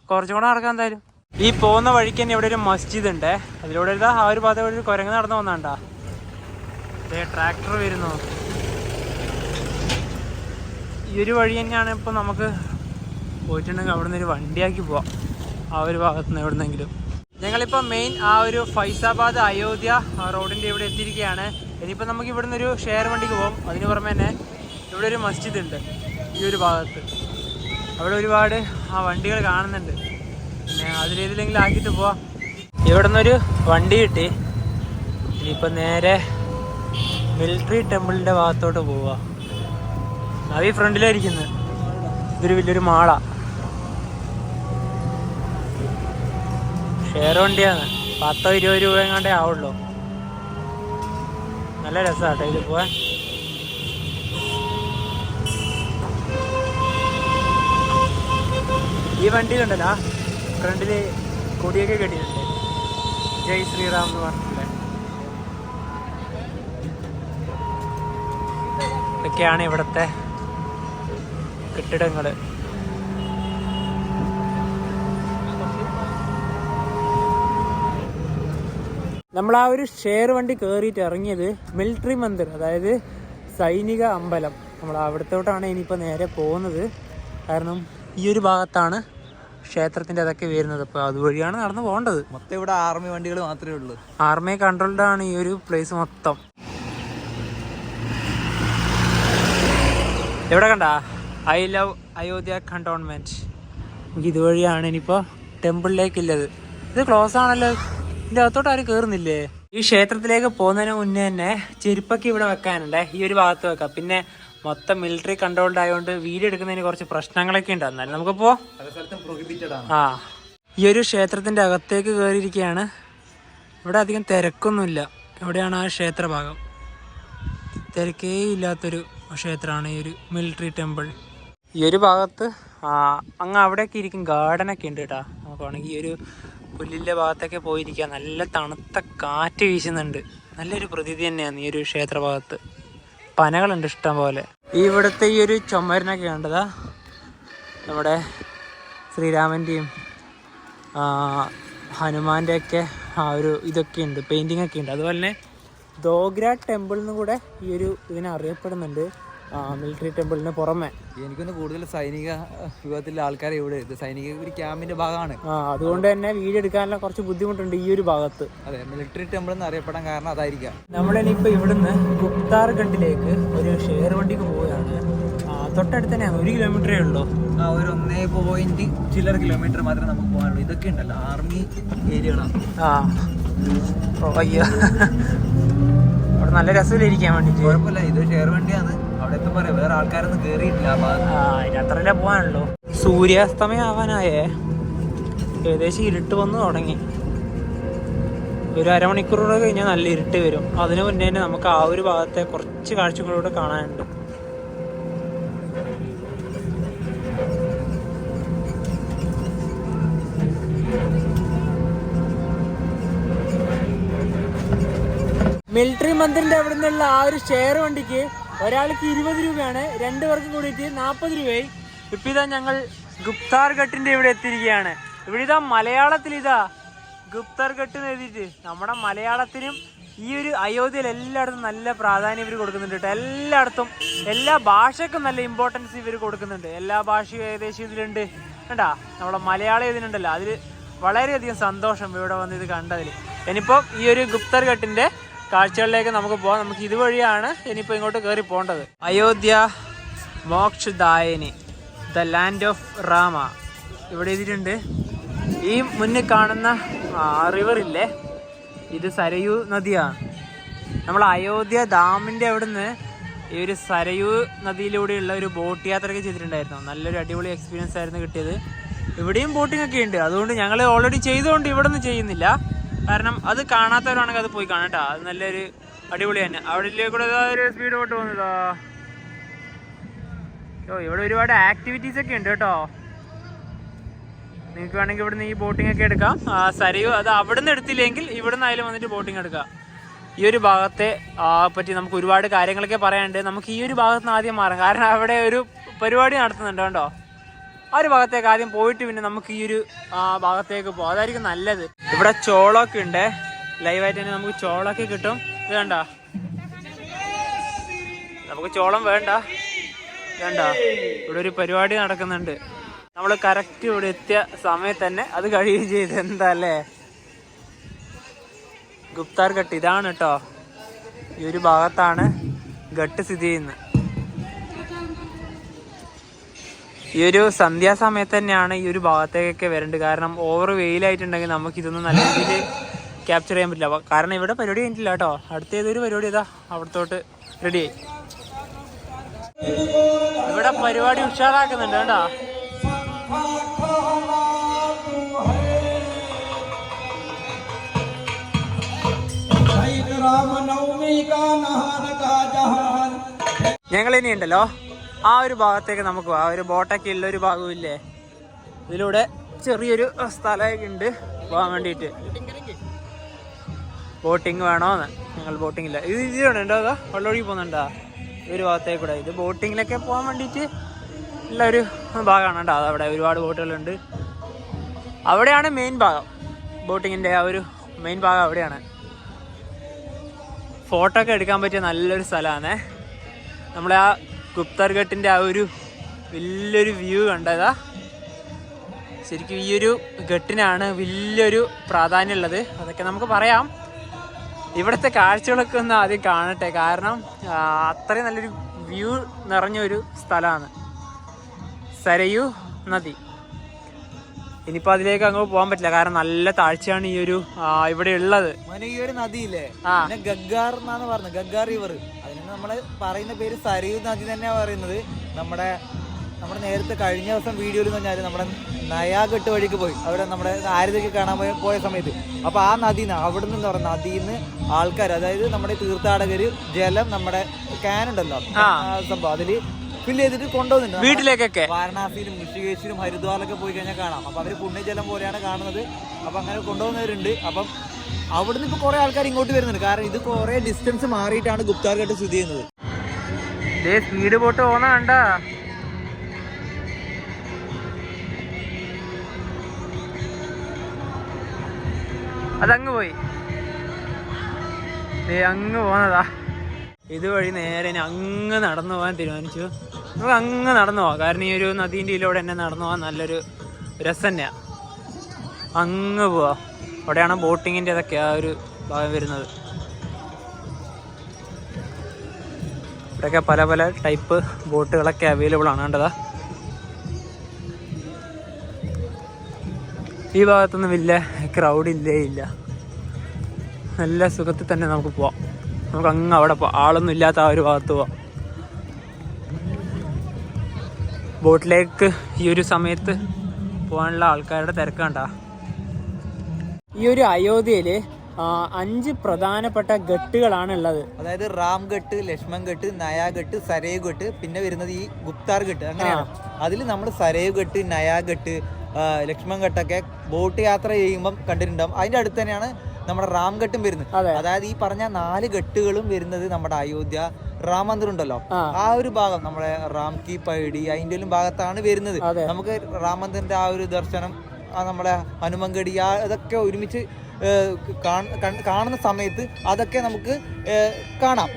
കുറച്ചും കൂടെ നടക്കാൻ എന്തായാലും. ഈ പോകുന്ന വഴിക്ക് തന്നെ ഇവിടെ ഒരു മസ്ജിദ് ഉണ്ട്. അതിലൂടെ ആ ഒരു ഭാഗത്ത് ഒരു കുരങ്ങ് നടന്നു വന്നാണ്ടാ. ട്രാക്ടർ വരുന്നു. ഈ ഒരു വഴി തന്നെയാണ് ഇപ്പൊ നമുക്ക് പോയിട്ടുണ്ടെങ്കിൽ അവിടെ നിന്ന് ഒരു വണ്ടിയാക്കി പോവാം. ആ ഒരു ഭാഗത്ത് നിന്ന് എവിടുന്നെങ്കിലും. ഞങ്ങളിപ്പോൾ മെയിൻ ആ ഒരു ഫൈസാബാദ് അയോധ്യ റോഡിൻ്റെ ഇവിടെ എത്തിയിരിക്കുകയാണ്. ഇനിയിപ്പോൾ നമുക്ക് ഇവിടെ നിന്നൊരു ഷെയർ വണ്ടിക്ക് പോകും. അതിന് പുറമെ തന്നെ ഇവിടെ ഒരു മസ്ജിദ് ഉണ്ട് ഈ ഒരു ഭാഗത്ത്. അവിടെ ഒരുപാട് വണ്ടികൾ കാണുന്നുണ്ട്. പിന്നെ അതിലേതിലെങ്കിലും ആക്കിയിട്ട് പോവാം. ഇവിടെ നിന്നൊരു വണ്ടി കിട്ടി. ഇനിയിപ്പോൾ നേരെ മിലിറ്ററി ടെമ്പിളിൻ്റെ ഭാഗത്തോട്ട് പോവുക. അത് ഈ ഫ്രണ്ടിലായിരിക്കുന്നത്. ഇതൊരു വലിയൊരു മാള. ഷെയർ വണ്ടിയാണ്. 10-20 രൂപ എങ്ങാണ്ടേ ആവുള്ളൂ. നല്ല രസമാട്ടോ ഇതിൽ പോവാൻ. ഈ വണ്ടിയിലുണ്ടല്ലോ ഫ്രണ്ടില് കൊടിയൊക്കെ കെട്ടിയിട്ടുണ്ട്. ജയ് ശ്രീറാം എന്ന് പറഞ്ഞിട്ടുള്ളത്. ഇതൊക്കെയാണ് ഇവിടുത്തെ കെട്ടിടങ്ങള്. നമ്മൾ ആ ഒരു ഷെയർ വണ്ടി കയറിയിട്ട് ഇറങ്ങിയത് മിലിറ്ററി മന്ദിർ, അതായത് സൈനിക അമ്പലം. നമ്മൾ അവിടത്തോട്ടാണ് ഇനിയിപ്പോൾ നേരെ പോകുന്നത്. കാരണം ഈ ഒരു ഭാഗത്താണ് ക്ഷേത്രത്തിൻ്റെ അതൊക്കെ വരുന്നത്. അപ്പോൾ അതുവഴിയാണ് നടന്നു പോകേണ്ടത്. മൊത്തം ഇവിടെ ആർമി വണ്ടികൾ മാത്രമേ ഉള്ളൂ. ആർമി കൺട്രോൾഡ് ആണ് ഈ ഒരു പ്ലേസ് മൊത്തം. എവിടെ കണ്ട ഐ ലവ് അയോധ്യ കണ്ടോൺമെൻറ്റ്. നമുക്ക് ഇതുവഴിയാണ് ഇനിയിപ്പോൾ ടെമ്പിളിലേക്കുള്ളത്. ഇത് ക്ലോസ് ആണല്ലോ. ഇതിൻ്റെ അകത്തോട്ട് ആരും കയറുന്നില്ലേ? ഈ ക്ഷേത്രത്തിലേക്ക് പോകുന്നതിന് മുന്നേ തന്നെ ചെരുപ്പൊക്കെ ഇവിടെ വെക്കാനുണ്ട്. ഈ ഒരു ഭാഗത്ത് വെക്കാം. പിന്നെ മൊത്തം മിലിറ്ററി കൺട്രോൾഡ് ആയതുകൊണ്ട് വീഡിയോ എടുക്കുന്നതിന് കുറച്ച് പ്രശ്നങ്ങളൊക്കെ ഉണ്ട്. എന്നാലും നമുക്കിപ്പോ ഈ ഒരു ക്ഷേത്രത്തിന്റെ അകത്തേക്ക് കയറിയിരിക്കുകയാണ്. ഇവിടെ അധികം തിരക്കൊന്നുമില്ല. എവിടെയാണ് ആ ക്ഷേത്രഭാഗം? തിരക്കേ ഇല്ലാത്തൊരു ക്ഷേത്രമാണ് ഈ ഒരു മിലിറ്ററി ടെമ്പിൾ. ഈ ഒരു ഭാഗത്ത് അങ്ങ് അവിടെയൊക്കെ ഇരിക്കും. ഗാർഡനൊക്കെ ഉണ്ട് കേട്ടോ. നമുക്ക് വേണമെങ്കിൽ ഈ ഒരു പുല്ലിൻ്റെ ഭാഗത്തൊക്കെ പോയിരിക്കുക. നല്ല തണുത്ത കാറ്റ് വീശുന്നുണ്ട്. നല്ലൊരു പ്രതീതി തന്നെയാണ് ഈ ഒരു ക്ഷേത്രഭാഗത്ത്. പനകളുണ്ട് ഇഷ്ടം പോലെ. ഇവിടുത്തെ ഈ ഒരു ചുമരിനൊക്കെ കണ്ടതാ നമ്മുടെ ശ്രീരാമൻ്റെയും ഹനുമാൻ്റെ ഒക്കെ ആ ഒരു ഇതൊക്കെ ഉണ്ട്, പെയിൻറ്റിങ് ഒക്കെ ഉണ്ട്. അതുപോലെ തന്നെ ദോഗ്ര ടെമ്പിൾ എന്നും കൂടെ ഈ ഒരു ഇതിനെ അറിയപ്പെടുന്നുണ്ട്. മിലിറ്ററി ടെമ്പിളിന് പുറമെ എനിക്കൊന്ന് കൂടുതൽ സൈനിക വിഭാഗത്തിലെ ആൾക്കാരെ ഇവിടെ സൈനിക ഒരു ക്യാമ്പിന്റെ ഭാഗമാണ്. അതുകൊണ്ട് തന്നെ വീഡിയോ എടുക്കാനുള്ള കുറച്ച് ബുദ്ധിമുട്ടുണ്ട് ഈ ഒരു ഭാഗത്ത്. അതെ, മിലിറ്ററി ടെമ്പിൾ എന്ന് അറിയപ്പെടാൻ കാരണം അതായിരിക്കാം. നമ്മളിനിപ്പോൾ ഇവിടുന്ന് ഗുപ്താർഗഡിലേക്ക് ഒരു ഷെയർ വണ്ടിക്ക് പോവുകയാണ്. തൊട്ടടുത്ത് തന്നെയാണ്, 1 കിലോമീറ്ററേ ഉള്ളൂ. ആ ഒരു 1 ചില്ലറ കിലോമീറ്റർ മാത്രമേ നമുക്ക് പോകാനുള്ളൂ. ഇതൊക്കെ ഉണ്ടല്ലോ ആർമി ഏരിയകളാണ്. അയ്യോ അവിടെ നല്ല രസമിരിക്കാൻ വേണ്ടിട്ട്. കുഴപ്പമില്ല, ഇത് ഷെയർ വണ്ടിയാണ്. അവിടെ എത്തും പറയാം, വേറെ ആൾക്കാരൊന്നും കേറിയിട്ടില്ല. അതിനത്രല്ലേ പോകാനുള്ളൂ. സൂര്യാസ്തമയം ആവാനായേ, ഏകദേശം ഇരുട്ട് വന്ന് തുടങ്ങി. ഒരു അരമണിക്കൂറൂടെ കഴിഞ്ഞാൽ നല്ല ഇരുട്ട് വരും. അതിനു മുന്നേ തന്നെ നമുക്ക് ആ ഒരു ഭാഗത്തെ കുറച്ച് കാഴ്ചകളൂടെ കാണാനുണ്ട്. മിലിറ്ററി മന്ദിറിന്റെ അവിടെ നിന്നുള്ള ആ ഒരു ഷെയർ വണ്ടിക്ക് ഒരാൾക്ക് 20 രൂപയാണ്, 2 പേർക്ക് കൂടിയിട്ട് 40 രൂപയായി. ഇപ്പൊ ഇതാ ഞങ്ങൾ ഗുപ്താർ ഘട്ടിന്റെ ഇവിടെ എത്തിയിരിക്കുകയാണ്. ഇവിടെ ഇതാ മലയാളത്തിൽ ഇതാ ഗുപ്താർ ഘട്ട് എന്ന് എഴുതിയിട്ട്. നമ്മുടെ മലയാളത്തിനും ഈ ഒരു അയോധ്യയിൽ എല്ലായിടത്തും നല്ല പ്രാധാന്യം ഇവർ കൊടുക്കുന്നുണ്ട് കേട്ടോ. എല്ലായിടത്തും എല്ലാ ഭാഷയ്ക്കും നല്ല ഇമ്പോർട്ടൻസ് ഇവർ കൊടുക്കുന്നുണ്ട്. എല്ലാ ഭാഷയും ഏകദേശം ഇതിലുണ്ട് കണ്ടാ. നമ്മളെ മലയാളം ഇതിനുണ്ടല്ലോ, അതിൽ വളരെയധികം സന്തോഷം ഇവിടെ വന്ന് ഇത് കണ്ടതിൽ. ഇനിയിപ്പോൾ ഈ ഒരു ഗുപ്താർ ഘട്ടിന്റെ കാഴ്ചകളിലേക്ക് നമുക്ക് പോകാം. നമുക്ക് ഇതുവഴിയാണ് ഇനിയിപ്പോൾ ഇങ്ങോട്ട് കയറി പോകേണ്ടത്. അയോധ്യ മോക്ഷദായിനി, ദ ലാൻഡ് ഓഫ് റാമ ഇവിടെ എഴുതിയിട്ടുണ്ട്. ഈ മുന്നിൽ കാണുന്ന റിവർ ഇല്ലേ, ഇത് സരയൂ നദിയാണ്. നമ്മൾ അയോധ്യ ഡാമിൻ്റെ അവിടുന്ന് ഈ ഒരു സരയൂ നദിയിലൂടെയുള്ള ഒരു ബോട്ട് യാത്രയൊക്കെ ചെയ്തിട്ടുണ്ടായിരുന്നു. നല്ലൊരു അടിപൊളി എക്സ്പീരിയൻസ് ആയിരുന്നു കിട്ടിയത്. ഇവിടെയും ബോട്ടിംഗ് ഒക്കെ ഉണ്ട്. അതുകൊണ്ട് ഞങ്ങൾ ഓൾറെഡി ചെയ്തുകൊണ്ട് ഇവിടെ ഒന്നും ചെയ്യുന്നില്ല. കാരണം അത് കാണാത്തവരാണെങ്കിൽ അത് പോയി കാണാം കേട്ടോ. അത് നല്ലൊരു അടിപൊളി തന്നെ. അവിടെ കൂടെ ഒരു സ്പീഡ് ബോട്ട് പോകുന്നതാ. ഇവിടെ ഒരുപാട് ആക്ടിവിറ്റീസ് ഒക്കെ ഉണ്ട് കേട്ടോ. നിങ്ങൾക്ക് വേണമെങ്കിൽ ഇവിടുന്ന് ഈ ബോട്ടിംഗ് ഒക്കെ എടുക്കാം. സരയൂ അത് അവിടെ നിന്ന് എടുത്തില്ലെങ്കിൽ ഇവിടുന്ന് ആയാലും വന്നിട്ട് ബോട്ടിംഗ് എടുക്കാം. ഈ ഒരു ഭാഗത്തെ പറ്റി നമുക്ക് ഒരുപാട് കാര്യങ്ങളൊക്കെ പറയാനുണ്ട്. നമുക്ക് ഈ ഒരു ഭാഗത്ത് നിന്ന് ആദ്യം മാറാം, കാരണം അവിടെ ഒരു പരിപാടി നടത്തുന്നുണ്ട് കേട്ടോ. ആ ഒരു ഭാഗത്തേക്ക് ആദ്യം പോയിട്ട് പിന്നെ നമുക്ക് ഈ ഒരു ഭാഗത്തേക്ക് പോകാം, അതായിരിക്കും നല്ലത്. ഇവിടെ ചോളമൊക്കെ ഉണ്ട്, ലൈവായിട്ട് തന്നെ നമുക്ക് ചോളമൊക്കെ കിട്ടും. ഇത് കണ്ട, നമുക്ക് ചോളം വേണ്ട, വേണ്ട. ഇവിടെ ഒരു പരിപാടി നടക്കുന്നുണ്ട്. നമ്മൾ കറക്റ്റ് ഇവിടെ എത്തിയ സമയത്ത് തന്നെ അത് കഴിയുകയും ചെയ്ത്. എന്താ അല്ലേ, ഗുപ്താർ ഘട്ട് ഇതാണ് കേട്ടോ. ഈ ഒരു ഭാഗത്താണ് ഘട്ട് സ്ഥിതി ചെയ്യുന്നത്. ഈ ഒരു സന്ധ്യാസമയത്ത് തന്നെയാണ് ഈ ഒരു ഭാഗത്തേക്കൊക്കെ വരേണ്ടത്. കാരണം ഓവർ വെയിലായിട്ടുണ്ടെങ്കിൽ നമുക്ക് ഇതൊന്നും നല്ല രീതിയിൽ ക്യാപ്ചർ ചെയ്യാൻ പറ്റില്ല. കാരണം ഇവിടെ പരിപാടി കഴിഞ്ഞിട്ടില്ല കേട്ടോ. അടുത്ത ഏതൊരു പരിപാടി ഇതാ അവിടത്തോട്ട് റെഡിയായി. ഇവിടെ പരിപാടി ഉഷാറാക്കുന്നുണ്ട് കേട്ടോ. ഞങ്ങൾ ഇനി ഉണ്ടല്ലോ ആ ഒരു ഭാഗത്തേക്ക് നമുക്ക് ആ ഒരു ബോട്ടൊക്കെ ഉള്ള ഒരു ഭാഗവും ഇല്ലേ, ഇതിലൂടെ ചെറിയൊരു സ്ഥലമൊക്കെ ഉണ്ട് പോകാൻ വേണ്ടിയിട്ട്. ബോട്ടിങ് വേണോന്ന്, ഞങ്ങൾ ബോട്ടിങ് ഇല്ല. ഇത് ഇതിലുണ്ടോ, അതാ വെള്ളമൊഴുകി പോകുന്നുണ്ടോ ഈ ഒരു ഭാഗത്തേക്ക് കൂടെ. ഇത് ബോട്ടിങ്ങിലൊക്കെ പോകാൻ വേണ്ടിയിട്ട് ഉള്ള ഒരു ഭാഗമാണ് കേട്ടോ. അതവിടെ ഒരുപാട് ബോട്ടുകളുണ്ട്. അവിടെയാണ് മെയിൻ ഭാഗം, ബോട്ടിങ്ങിൻ്റെ ആ ഒരു മെയിൻ ഭാഗം അവിടെയാണ്. ഫോട്ടോ ഒക്കെ എടുക്കാൻ പറ്റിയ നല്ലൊരു സ്ഥലമാണ്. നമ്മളെ ആ ഗുപ്താർ ഘട്ടിൻ്റെ ആ ഒരു വലിയൊരു വ്യൂ കണ്ടതാ. ശരിക്കും ഈ ഒരു ഘട്ടിനാണ് വലിയൊരു പ്രാധാന്യമുള്ളത്. അതൊക്കെ നമുക്ക് പറയാം. ഇവിടുത്തെ കാഴ്ചകളൊക്കെ ഒന്ന് ആദ്യം കാണട്ടെ, കാരണം അത്രയും നല്ലൊരു വ്യൂ നിറഞ്ഞൊരു സ്ഥലമാണ് സരയൂ നദി. ഇനിയിപ്പോൾ അതിലേക്ക് അങ്ങ് പോകാൻ പറ്റില്ല, കാരണം നല്ല താഴ്ചയാണ് ഈ ഒരു ഇവിടെ ഉള്ളത്. ഈ ഒരു നദിയില്ലേ, ഗഗ്ഗാർ എന്നാണ് പറഞ്ഞത്, ഗഗ്ഗാർ റിവർ. അതിന് നമ്മള് പറയുന്ന പേര് സരയൂ നദി തന്നെയാണ് പറയുന്നത്. നമ്മുടെ നേരത്തെ കഴിഞ്ഞ ദിവസം വീഡിയോയിൽ എന്ന് പറഞ്ഞാൽ നമ്മുടെ നയാഘട്ട് വഴിക്ക് പോയി, അവിടെ നമ്മുടെ ആരതൊക്കെ കാണാൻ പോയ സമയത്ത്. അപ്പൊ ആ നദിന്ന് അവിടെ നിന്ന് പറഞ്ഞ നദിയിൽ നിന്ന് ആൾക്കാർ, അതായത് നമ്മുടെ തീർത്ഥാടകര് ജലം നമ്മുടെ ക്യാൻ ഉണ്ടല്ലോ സംഭവം, അതില് ഫില്ല് ചെയ്തിട്ട് കൊണ്ടുപോകുന്നുണ്ട് വീട്ടിലേക്കൊക്കെ. വാരണാസിയിലും ഋഷികേശിലും ഹരിദ്വാറിലൊക്കെ പോയി കഴിഞ്ഞാൽ കാണാം. അപ്പൊ അവര് പുണ്യജലം പോലെയാണ് കാണുന്നത്. അപ്പൊ അങ്ങനെ കൊണ്ടുപോകുന്നവരുണ്ട്. അപ്പം അവിടുന്ന് ഇപ്പൊ കുറെ ആൾക്കാർ ഇങ്ങോട്ട് വരുന്നുണ്ട്, കാരണം ഇത് കുറെ ഡിസ്റ്റൻസ് മാറിയിട്ടാണ് ഗുപ്താർ ഘട്ട് സ്ഥിതി ചെയ്യുന്നത്. സ്പീഡ് ബോട്ട് പോകുന്ന കണ്ട, അതങ്ങ് പോയി, അങ്ങ് പോന്നതാ. ഇതുവഴി നേരെ അങ്ങ് നടന്നു പോകാൻ തീരുമാനിച്ചു. നമുക്ക് അങ്ങ് നടന്നു പോവാം, കാരണം ഈ ഒരു നദീൻ്റെ ഇതിലൂടെ തന്നെ നടന്നു പോകാൻ നല്ലൊരു രസം തന്നെയാണ്. അങ്ങ് പോവാം. അവിടെയാണ് ബോട്ടിങ്ങിൻ്റെ ഇതൊക്കെ ആ ഒരു ഭാഗം വരുന്നത്. ഇവിടെയൊക്കെ പല പല ടൈപ്പ് ബോട്ടുകളൊക്കെ അവൈലബിൾ ആണ്. കണ്ടതാ, ഈ ഭാഗത്തൊന്നും വലിയ ക്രൗഡ് ഇല്ല. നല്ല സുഖത്തിൽ തന്നെ നമുക്ക് പോവാം. നമുക്ക് അങ്ങ് അവിടെ പോവാം, ആളൊന്നും ഇല്ലാത്ത ആ ഒരു ഭാഗത്ത് പോവാം. ബോട്ടിലേക്ക് ഈ ഒരു സമയത്ത് പോകാനുള്ള ആൾക്കാരുടെ തിരക്ക് കണ്ട. ഈ ഒരു അയോധ്യയില് 5 പ്രധാനപ്പെട്ട ഘട്ടുകളാണ് ഉള്ളത്. അതായത് റാം ഘട്ട്, ലക്ഷ്മൺ ഘട്ട്, നയാ ഘട്ട്, സരയു ഘട്ട്, പിന്നെ വരുന്നത് ഈ ഗുപ്താർ ഘട്ട്. അങ്ങനെയാണ്. അതിൽ നമ്മൾ സരയു ഘട്ട്, നയാ ഘട്ട്, ലക്ഷ്മൺ ഘട്ടൊക്കെ ബോട്ട് യാത്ര ചെയ്യുമ്പം കണ്ടിട്ടുണ്ടാവും. അതിന്റെ അടുത്ത് തന്നെയാണ് നമ്മുടെ റാം ഘട്ടും വരുന്നത്. അതായത് ഈ പറഞ്ഞ 4 ഘട്ടുകളും വരുന്നത് നമ്മുടെ അയോധ്യ റാം മന്ദിർ ഉണ്ടല്ലോ, ആ ഒരു ഭാഗം നമ്മുടെ റാം കി പൈഡി അതിന്റെ ഒരു ഭാഗത്താണ് വരുന്നത്. നമുക്ക് റാം മന്ദിറിന്റെ ആ ഒരു ദർശനം, നമ്മുടെ ഹനുമൻഗഡി, അതൊക്കെ ഒരുമിച്ച് കാണുന്ന സമയത്ത് അതൊക്കെ നമുക്ക് കാണാം.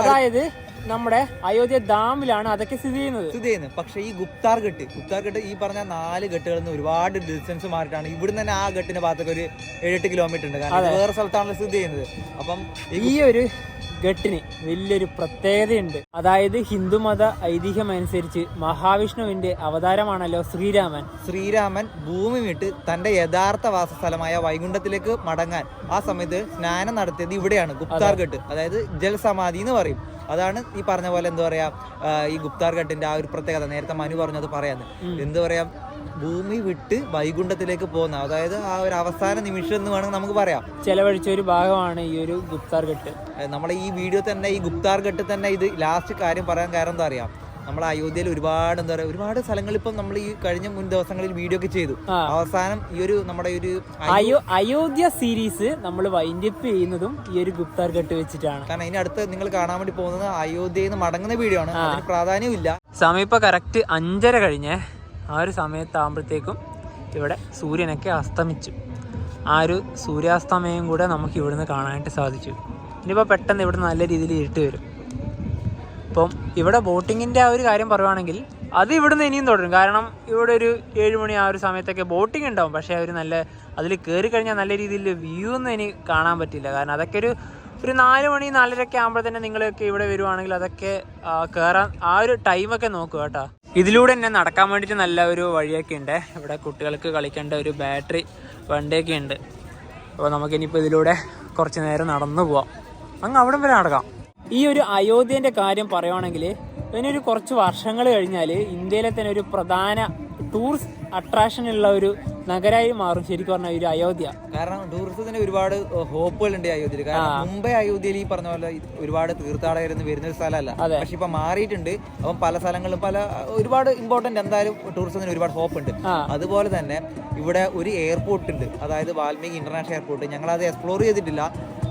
അതായത് നമ്മുടെ അയോധ്യ ഡാമിലാണ് അതൊക്കെ സ്ഥിതി ചെയ്യുന്നത്. പക്ഷെ ഈ ഗുപ്താർ ഘട്ട് ഈ പറഞ്ഞ 4 ഘട്ടുകളിൽ നിന്ന് ഒരുപാട് ഡിസ്റ്റൻസ് മാറിയിട്ടാണ് ഇവിടുന്ന് തന്നെ ആ ഘട്ടിന്റെ ഭാഗത്തൊക്കെ ഒരു 7-8 കിലോമീറ്റർ ഉണ്ട്. കാരണം വേറെ സ്ഥലത്താണ് സ്ഥിതി ചെയ്യുന്നത്. അപ്പം ഈ ഒരു ഘട്ടിന് വലിയൊരു പ്രത്യേകതയുണ്ട്. അതായത് ഹിന്ദുമത ഐതിഹ്യം അനുസരിച്ച് മഹാവിഷ്ണുവിന്റെ അവതാരമാണല്ലോ ശ്രീരാമൻ ഭൂമി വിട്ട് തന്റെ യഥാർത്ഥ വാസസ്ഥലമായ വൈകുണ്ഠത്തിലേക്ക് മടങ്ങാൻ ആ സമയത്ത് സ്നാനം നടത്തിയത് ഇവിടെയാണ്, ഗുപ്താർ ഘട്ട്. അതായത് ജലസമാധി എന്ന് പറയും. അതാണ് ഈ പറഞ്ഞ പോലെ എന്താ പറയാ, ഈ ഗുപ്താർ ഘട്ടിന്റെ ആ ഒരു പ്രത്യേകത. നേരത്തെ മനു പറഞ്ഞത് പറയാന്ന്, എന്താ പറയാ, ഭൂമി വിട്ട് വൈകുണ്ഠത്തിലേക്ക് പോകുന്ന, അതായത് ആ ഒരു അവസാന നിമിഷം എന്ന് വേണമെങ്കിൽ നമുക്ക് പറയാം, ചെലവഴിച്ച ഒരു ഭാഗമാണ് ഈ ഒരു ഗുപ്താർ ഘട്ട്. നമ്മുടെ ഈ വീഡിയോ തന്നെ ഈ ഗുപ്താർ ഘട്ട് തന്നെ ഇത് ലാസ്റ്റ് കാര്യം പറയാൻ കാരണം എന്താ അറിയാം, നമ്മളെ അയോധ്യയിൽ ഒരുപാട് സ്ഥലങ്ങൾ ഇപ്പം നമ്മൾ ഈ കഴിഞ്ഞ മുൻ ദിവസങ്ങളിൽ വീഡിയോ ഒക്കെ ചെയ്തു. അവസാനം ഈ ഒരു നമ്മുടെ ഒരു അയോധ്യ സീരീസ് നമ്മൾ വൈൻഡ് അപ്പ് ചെയ്യുന്നതും ഈ ഒരു ഗുപ്താർ ഘട്ട് വെച്ചിട്ടാണ്. കാരണം ഇതിന് അടുത്ത് നിങ്ങൾ കാണാൻ വേണ്ടി പോകുന്നത് അയോധ്യയിൽ നിന്ന് മടങ്ങുന്ന വീഡിയോ ആണ്. അതിന് പ്രാധാന്യമില്ല. സമയം ഇപ്പൊ കറക്റ്റ് 5:30 കഴിഞ്ഞേ. ആ ഒരു സമയത്താകുമ്പോഴത്തേക്കും ഇവിടെ സൂര്യനൊക്കെ അസ്തമിച്ചു. ആ ഒരു സൂര്യാസ്തമയം കൂടെ നമുക്ക് ഇവിടുന്ന് കാണാനായിട്ട് സാധിച്ചു. ഇനിയിപ്പോൾ പെട്ടെന്ന് ഇവിടെ നല്ല രീതിയിൽ ഇരുട്ട് വരും. അപ്പം ഇവിടെ ബോട്ടിങ്ങിൻ്റെ ആ ഒരു കാര്യം പറയുവാണെങ്കിൽ അത് ഇവിടുന്ന് ഇനിയും തുടരും. കാരണം ഇവിടെ ഒരു 7 മണി ആ ഒരു സമയത്തൊക്കെ ബോട്ടിങ് ഉണ്ടാവും. പക്ഷേ ഒരു നല്ല അതിൽ കയറി കഴിഞ്ഞാൽ നല്ല രീതിയിൽ വ്യൂ ഒന്നും ഇനി കാണാൻ പറ്റില്ല. കാരണം അതൊക്കെ ഒരു 4 മണി 4:30 ആകുമ്പോൾ തന്നെ നിങ്ങളൊക്കെ ഇവിടെ വരുവാണെങ്കിൽ അതൊക്കെ കയറാൻ ആ ഒരു ടൈമൊക്കെ നോക്കുക കേട്ടോ. ഇതിലൂടെ തന്നെ നടക്കാൻ വേണ്ടിയിട്ട് നല്ല ഒരു വഴിയൊക്കെ ഉണ്ട്. ഇവിടെ കുട്ടികൾക്ക് കളിക്കേണ്ട ഒരു ബാറ്ററി വണ്ടിയൊക്കെ ഉണ്ട്. അപ്പോൾ നമുക്കിനിയിപ്പോൾ ഇതിലൂടെ കുറച്ച് നേരം നടന്നു പോവാം. അങ്ങ് അവിടം വരെ നടക്കാം. ഈ ഒരു അയോധ്യേൻ്റെ കാര്യം പറയുവാണെങ്കിൽ ഇതിനൊരു കുറച്ച് വർഷങ്ങൾ കഴിഞ്ഞാൽ ഇന്ത്യയിലെ തന്നെ ഒരു പ്രധാന ടൂറിസ്റ്റ് അട്രാക്ഷൻ ഉള്ള ഒരു നഗരമായി മാറും ശരിക്കും പറഞ്ഞാൽ ഒരു അയോധ്യ. കാരണം ടൂറിസത്തിന് ഒരുപാട് ഹോപ്പുകളുണ്ട് അയോധ്യയിൽ. കാരണം മുംബൈ അയോധ്യയിൽ ഈ പറഞ്ഞ പോലെ ഒരുപാട് തീർത്ഥാടകരൊന്നും വരുന്ന ഒരു സ്ഥലമല്ല. പക്ഷെ ഇപ്പൊ മാറിയിട്ടുണ്ട്. അപ്പം പല സ്ഥലങ്ങളിലും ഒരുപാട് ഇമ്പോർട്ടന്റ് എന്തായാലും ടൂറിസത്തിന് ഒരുപാട് ഹോപ്പ് ഉണ്ട്. അതുപോലെ തന്നെ ഇവിടെ ഒരു എയർപോർട്ട് ഉണ്ട്, അതായത് വാൽമീകി ഇന്റർനാഷണൽ എയർപോർട്ട്. ഞങ്ങൾ അത് എക്സ്പ്ലോർ ചെയ്തിട്ടില്ല.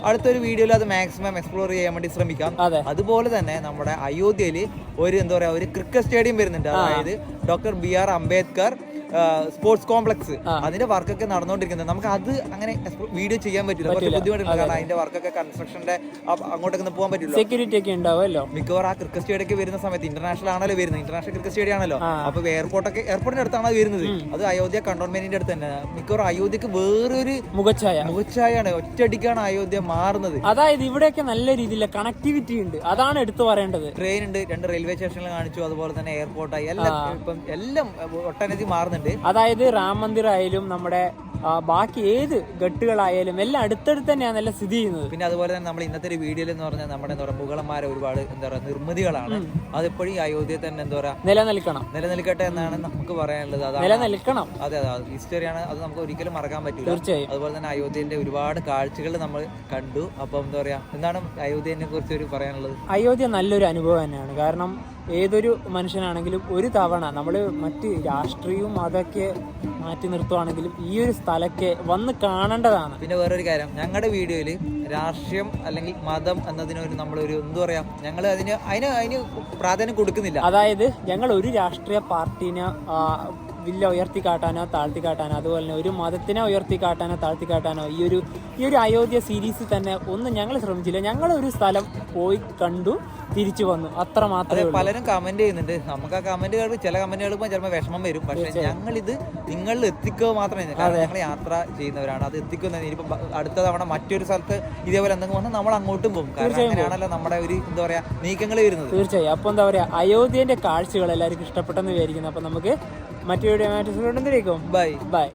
അടുത്തൊരു വീഡിയോയിൽ അത് മാക്സിമം എക്സ്പ്ലോർ ചെയ്യാൻ വേണ്ടി ശ്രമിക്കാം. അതുപോലെ തന്നെ നമ്മുടെ അയോധ്യയിൽ ഒരു എന്താ പറയാ ഒരു ക്രിക്കറ്റ് സ്റ്റേഡിയം വരുന്നുണ്ട്. അതായത് doctor BR Ambedkar sports complex. അതിന്റെ വർക്കൊക്കെ നടന്നുകൊണ്ടിരിക്കുന്നത്. നമുക്ക് അത് അങ്ങനെ വീഡിയോ ചെയ്യാൻ പറ്റില്ല, കുറച്ച് ബുദ്ധിമുട്ടുണ്ട്. കാരണം അതിന്റെ വർക്കൊക്കെ കൺസ്ട്രക്ഷന്റെ അങ്ങോട്ടൊക്കെ പോകാൻ പറ്റില്ല, സെക്യൂരിറ്റി ഒക്കെ ഉണ്ടാവുമല്ലോ. മിക്കവാറും ആ ക്രിക്കറ്റ് സ്റ്റേഡിയം ഒക്കെ വരുന്ന സമയത്ത് ഇന്റർനാഷണൽ ആണല്ലോ വരുന്നത്, ഇന്റർനാഷണൽ ക്രിക്കറ്റ് സ്റ്റേഡിയം ആണല്ലോ. അപ്പൊ എയർപോർട്ടിന്റെ അടുത്താണ് അത് വരുന്നത്. അത് അയോധ്യ കണ്ടോൺമെന്റിന്റെ അടുത്ത് തന്നെ. മിക്കവാറും അയോധ്യക്ക് വേറൊരു മുഖച്ഛായാണ്, ഒറ്റയടിക്കാണ് അയോധ്യ മാറുന്നത്. അതായത് ഇവിടെയൊക്കെ നല്ല രീതിയിലുള്ള കണക്ടിവിറ്റി ഉണ്ട്, അതാണ് എടുത്തു പറയേണ്ടത്. ട്രെയിൻ ഉണ്ട്, 2 റെയിൽവേ സ്റ്റേഷനിൽ കാണിച്ചു. അതുപോലെ തന്നെ എയർപോർട്ടായി എല്ലാം ഒട്ടനവധി മാറുന്നുണ്ട്. അതായത് റാം മന്ദിർ ആയാലും നമ്മുടെ ബാക്കി ഏത് ഘട്ടുകളായാലും എല്ലാം അടുത്തടുത്ത് തന്നെയാണ് എല്ലാം സ്ഥിതി ചെയ്യുന്നത്. പിന്നെ അതുപോലെ തന്നെ നമ്മൾ ഇന്നത്തെ ഒരു വീഡിയോയിൽ എന്ന് പറഞ്ഞാൽ നമ്മുടെ എന്താ പറയുക മുഗളന്മാരെ ഒരുപാട് എന്താ പറയുക നിർമ്മിതികളാണ്. അതിപ്പോഴും ഈ അയോധ്യ തന്നെ എന്താ പറയുക നിലനിൽക്കട്ടെ എന്നാണ് നമുക്ക് പറയാനുള്ളത്. നിലനിൽക്കണം. അതെ, ഹിസ്റ്ററിയാണ്, അത് നമുക്ക് ഒരിക്കലും മറക്കാൻ പറ്റില്ല. തീർച്ചയായും. അതുപോലെ തന്നെ അയോധ്യന്റെ ഒരുപാട് കാഴ്ചകൾ നമ്മൾ കണ്ടു. അപ്പൊ എന്താ പറയാ, എന്താണ് അയോധ്യനെ കുറിച്ച് ഒരു പറയാനുള്ളത്? അയോധ്യ നല്ലൊരു അനുഭവം തന്നെയാണ്. കാരണം ഏതൊരു മനുഷ്യനാണെങ്കിലും ഒരു തവണ നമ്മൾ മറ്റ് രാഷ്ട്രീയവും അതൊക്കെ മാറ്റി നിർത്തുവാണെങ്കിലും ഈ ഒരു സ്ഥലമൊക്കെ വന്ന് കാണേണ്ടതാണ്. പിന്നെ വേറൊരു കാര്യം, ഞങ്ങളുടെ വീഡിയോയിൽ രാഷ്ട്രീയം അല്ലെങ്കിൽ മതം എന്നതിനൊരു നമ്മളൊരു എന്താ പറയാ, ഞങ്ങൾ അതിന് പ്രാധാന്യം കൊടുക്കുന്നില്ല. അതായത് ഞങ്ങൾ ഒരു രാഷ്ട്രീയ പാർട്ടീനെ വില്ല ഉയർത്തി കാട്ടാനോ താഴ്ത്തി കാട്ടാനോ, അതുപോലെ തന്നെ ഒരു മതത്തിനെ ഉയർത്തി കാട്ടാനോ താഴ്ത്തി കാട്ടാനോ ഈ ഒരു അയോധ്യ സീരീസിൽ തന്നെ ഒന്നും ഞങ്ങൾ ശ്രമിച്ചില്ല. ഞങ്ങൾ ഒരു സ്ഥലം പോയി കണ്ടു, തിരിച്ചു വന്നു, അത്ര മാത്രമേ. പലരും കമന്റ് ചെയ്യുന്നുണ്ട്. നമുക്ക് ആ കമന്റുകൾ ചില കമന്റുകൾ ചിലപ്പോൾ വിഷമം വരും. പക്ഷെ ഞങ്ങളിത് നിങ്ങളിൽ എത്തിക്കുക മാത്രമേ, കാരണം ഞങ്ങൾ യാത്ര ചെയ്യുന്നവരാണ്, അത് എത്തിക്കുന്നത്. ഇനിയിപ്പോൾ അടുത്ത തവണ മറ്റൊരു സ്ഥലത്ത് ഇതേപോലെ എന്തെങ്കിലും വന്നാൽ നമ്മൾ അങ്ങോട്ടും പോകും. കാരണം അങ്ങനെയാണല്ലോ നമ്മുടെ ഒരു എന്താ പറയാ നീക്കങ്ങൾ വരുന്നത്. തീർച്ചയായും. അപ്പൊ എന്താ പറയാ, അയോധ്യന്റെ കാഴ്ചകൾ എല്ലാവർക്കും ഇഷ്ടപ്പെട്ടെന്ന് വിചാരിക്കുന്നു. അപ്പൊ നമുക്ക് മറ്റൊരു വീഡിയോ ബൈ.